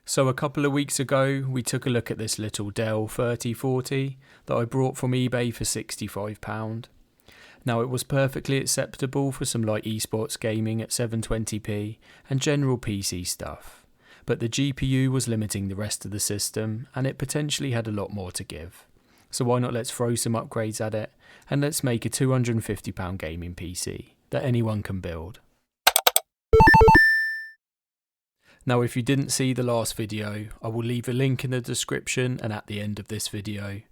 So a couple of weeks ago, we took a look at this little Dell 3040 that I brought from eBay for £65. Now it was perfectly acceptable for some light esports gaming at 720p and general PC stuff, but the GPU was limiting the rest of the system and it potentially had a lot more to give. So why not let's throw some upgrades at it and let's make a £250 gaming PC that anyone can build. Now if you didn't see the last video, I will leave a link in the description and at the end of this video.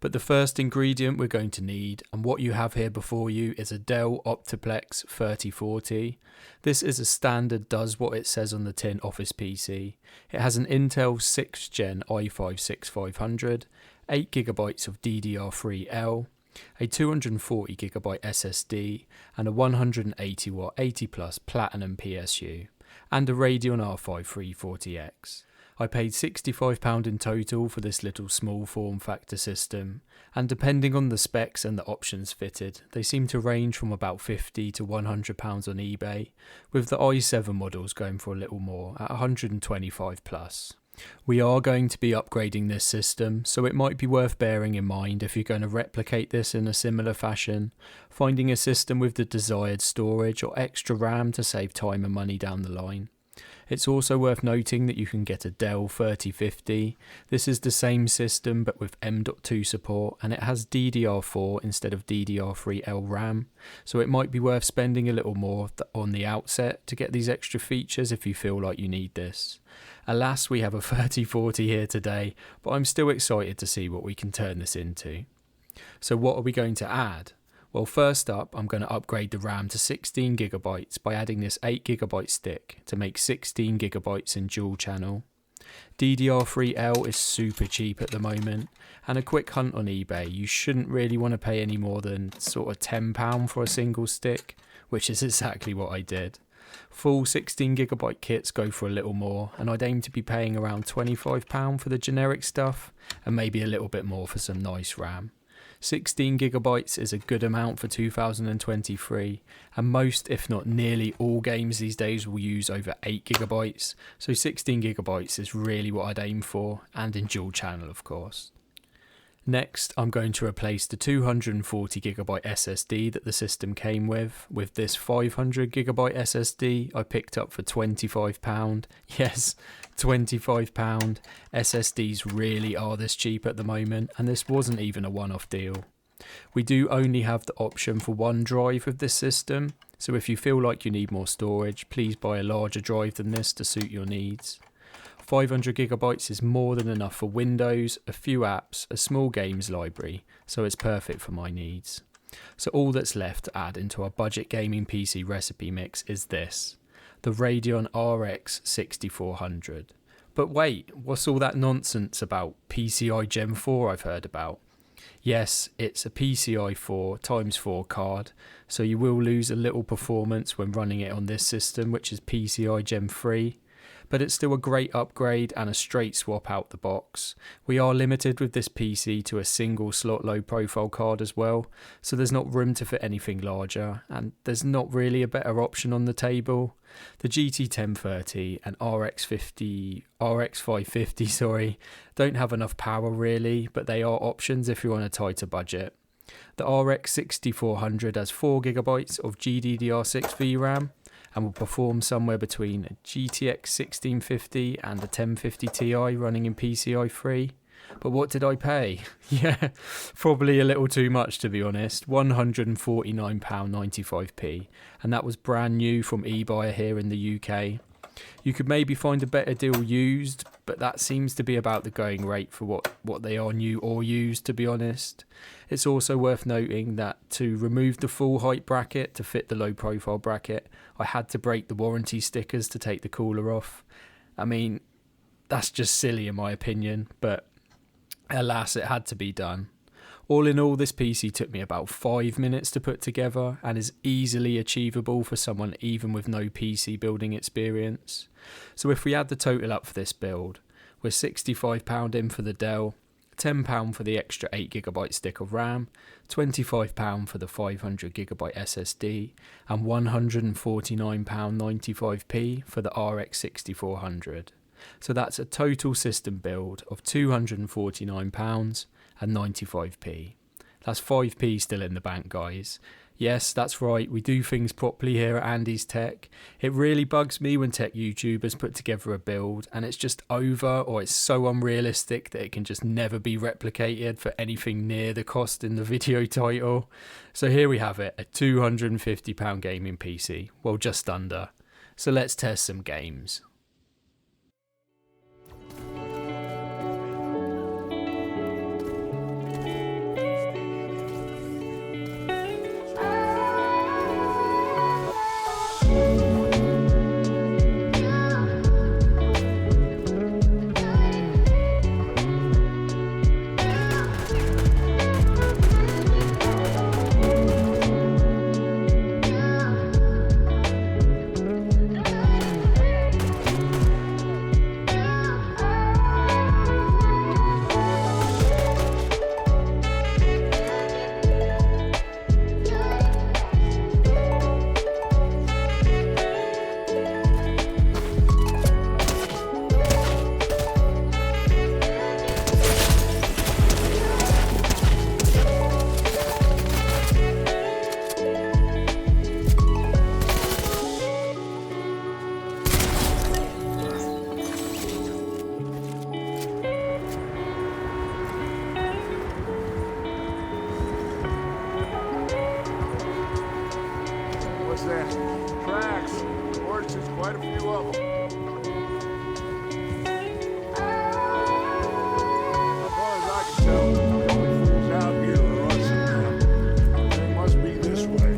But the first ingredient we're going to need, and what you have here before you, is a Dell optiplex 3040. This is a standard does what it says on the tin office PC. It has an Intel 6th gen i5 6500, 8GB of DDR3L, a 240GB SSD, and a 180W 80 Plus Platinum PSU, and a Radeon R5 340X. I paid £65 in total for this little small form factor system, and depending on the specs and the options fitted, they seem to range from about £50 to £100 on eBay, with the i7 models going for a little more at £125 plus. We are going to be upgrading this system, so it might be worth bearing in mind if you're going to replicate this in a similar fashion, finding a system with the desired storage or extra RAM to save time and money down the line. It's also worth noting that you can get a Dell 3050. This is the same system but with M.2 support, and it has DDR4 instead of DDR3L RAM, so it might be worth spending a little more on the outset to get these extra features if you feel like you need this. Alas, we have a 3040 here today, but I'm still excited to see what we can turn this into. So what are we going to add? Well, first up, I'm going to upgrade the RAM to 16GB by adding this 8GB stick to make 16GB in dual channel. DDR3L is super cheap at the moment, and a quick hunt on eBay, you shouldn't really want to pay any more than sort of £10 for a single stick, which is exactly what I did. Full 16GB kits go for a little more, and I'd aim to be paying around £25 for the generic stuff, and maybe a little bit more for some nice RAM. 16GB is a good amount for 2023, and most, if not nearly all games these days will use over 8GB, so 16GB is really what I'd aim for, and in dual channel of course. Next, I'm going to replace the 240GB SSD that the system came with this 500GB SSD I picked up for £25. Yes, £25. SSDs really are this cheap at the moment, and this wasn't even a one-off deal. We do only have the option for one drive with this system, so if you feel like you need more storage, please buy a larger drive than this to suit your needs. 500GB is more than enough for Windows, a few apps, a small games library, so it's perfect for my needs. So all that's left to add into our budget gaming PC recipe mix is this, the Radeon RX 6400. But wait, what's all that nonsense about PCI Gen 4 I've heard about? Yes, it's a PCI 4 x4 card, so you will lose a little performance when running it on this system, which is PCI Gen 3. But it's still a great upgrade and a straight swap out the box. We are limited with this PC to a single slot low profile card as well, so there's not room to fit anything larger, and there's not really a better option on the table. The GT 1030 and RX 550 don't have enough power really, but they are options if you're on a tighter budget. The RX 6400 has 4GB of GDDR6 VRAM, and will perform somewhere between a GTX 1650 and a 1050 Ti running in PCI 3. But what did I pay? Yeah, probably a little too much to be honest, £149.95p, and that was brand new from eBuyer here in the UK. You could maybe find a better deal used, but that seems to be about the going rate for what they are new or used, to be honest. It's also worth noting that to remove the full height bracket to fit the low profile bracket, I had to break the warranty stickers to take the cooler off. I mean, that's just silly in my opinion, but alas, it had to be done. All in all, this PC took me about 5 minutes to put together and is easily achievable for someone even with no PC building experience. So if we add the total up for this build, we're £65 in for the Dell, £10 for the extra 8GB stick of RAM, £25 for the 500GB SSD, and £149.95p for the RX 6400. So that's a total system build of £249.95. That's 5p still in the bank, guys. Yes, that's right, we do things properly here at Andy's Tech. It really bugs me when tech YouTubers put together a build and it's just over, or it's so unrealistic that it can just never be replicated for anything near the cost in the video title. So here we have it, a £250 gaming PC, well, just under. So let's test some games. That tracks, horses, quite a few of them. As far as I can tell, the only fools out here are us and them. They must be this way.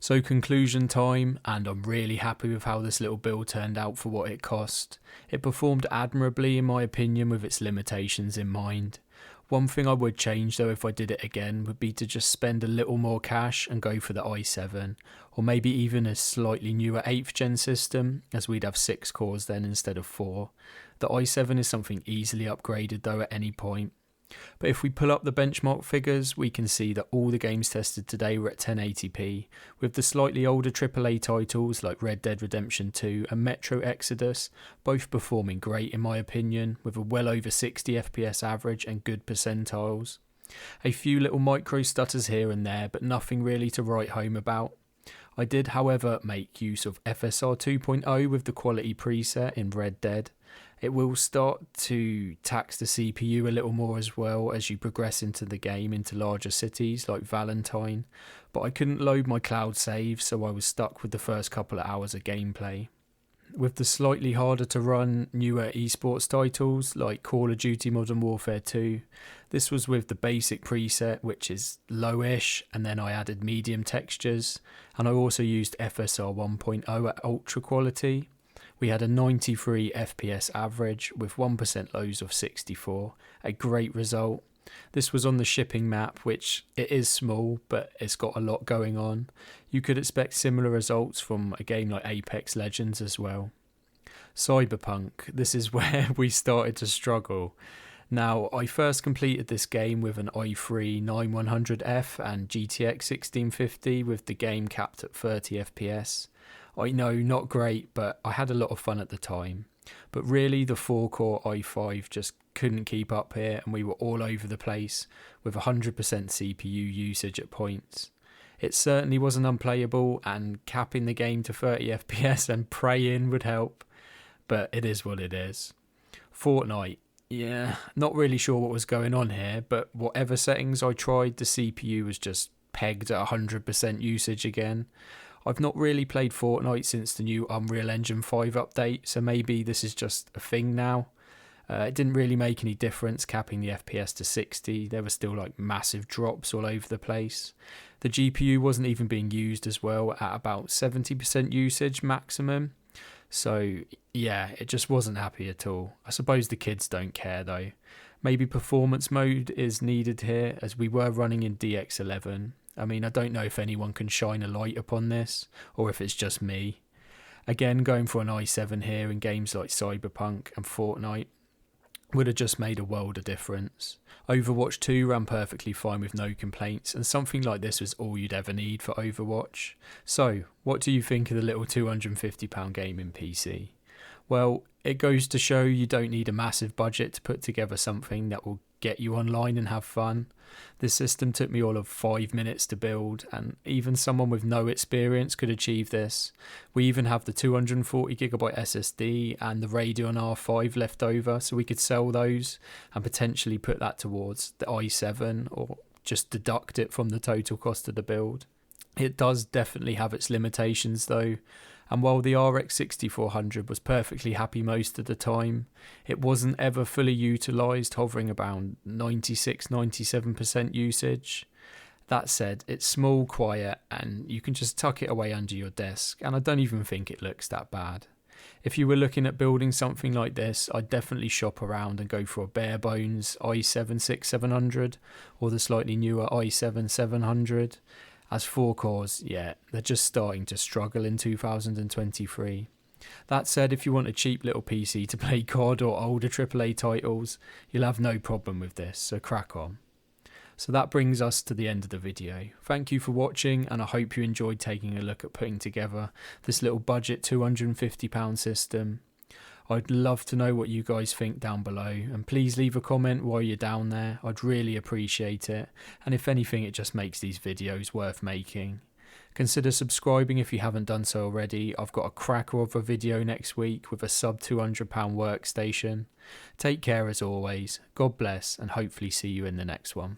So conclusion time, and I'm really happy with how this little build turned out for what it cost. It performed admirably in my opinion with its limitations in mind. One thing I would change though if I did it again would be to just spend a little more cash and go for the i7, or maybe even a slightly newer 8th gen system, as we'd have 6 cores then instead of 4. The i7 is something easily upgraded though at any point. But if we pull up the benchmark figures, we can see that all the games tested today were at 1080p, with the slightly older AAA titles like Red Dead Redemption 2 and Metro Exodus both performing great in my opinion, with a well over 60 FPS average and good percentiles. A few little micro stutters here and there, but nothing really to write home about. I did however make use of FSR 2.0 with the quality preset in Red Dead. It will start to tax the CPU a little more as well as you progress into the game into larger cities like Valentine, but I couldn't load my cloud save, so I was stuck with the first couple of hours of gameplay. With the slightly harder to run newer esports titles like Call of Duty Modern Warfare 2, this was with the basic preset, which is lowish, and then I added medium textures, and I also used FSR 1.0 at ultra quality. We had a 93 FPS average with 1% lows of 64, a great result. This was on the shipping map, which it is small, but it's got a lot going on. You could expect similar results from a game like Apex Legends as well. Cyberpunk, this is where we started to struggle. Now, I first completed this game with an i3 9100F and GTX 1650 with the game capped at 30 FPS. I know, not great, but I had a lot of fun at the time. But really, the 4-core i5 just couldn't keep up here, and we were all over the place with 100% CPU usage at points. It certainly wasn't unplayable, and capping the game to 30 FPS and praying would help, but it is what it is. Fortnite, yeah, not really sure what was going on here, but whatever settings I tried, the CPU was just pegged at 100% usage again. I've not really played Fortnite since the new Unreal Engine 5 update, so maybe this is just a thing now. It didn't really make any difference capping the FPS to 60. There were still like massive drops all over the place. The GPU wasn't even being used as well, at about 70% usage maximum. So yeah, it just wasn't happy at all. I suppose the kids don't care though. Maybe performance mode is needed here, as we were running in DX11. I mean, I don't know if anyone can shine a light upon this, or if it's just me. Again, going for an i7 here in games like Cyberpunk and Fortnite would have just made a world of difference. Overwatch 2 ran perfectly fine with no complaints, and something like this was all you'd ever need for Overwatch. So, what do you think of the little £250 gaming PC? Well, it goes to show you don't need a massive budget to put together something that will get you online and have fun. This system took me all of 5 minutes to build, and even someone with no experience could achieve this. We even have the 240GB SSD and the Radeon R5 left over, so we could sell those and potentially put that towards the i7 or just deduct it from the total cost of the build. It does definitely have its limitations though, and while the RX 6400 was perfectly happy most of the time, it wasn't ever fully utilised, hovering around 96-97% usage. That said, it's small, quiet, and you can just tuck it away under your desk, and I don't even think it looks that bad. If you were looking at building something like this, I'd definitely shop around and go for a bare bones i7-6700 or the slightly newer i7-700. As 4 cores, yeah, they're just starting to struggle in 2023. That said, if you want a cheap little PC to play COD or older AAA titles, you'll have no problem with this, so crack on. So that brings us to the end of the video. Thank you for watching, and I hope you enjoyed taking a look at putting together this little budget £250 system. I'd love to know what you guys think down below, and please leave a comment while you're down there. I'd really appreciate it, and if anything, it just makes these videos worth making. Consider subscribing if you haven't done so already. I've got a cracker of a video next week with a sub £200 workstation. Take care as always, God bless, and hopefully see you in the next one.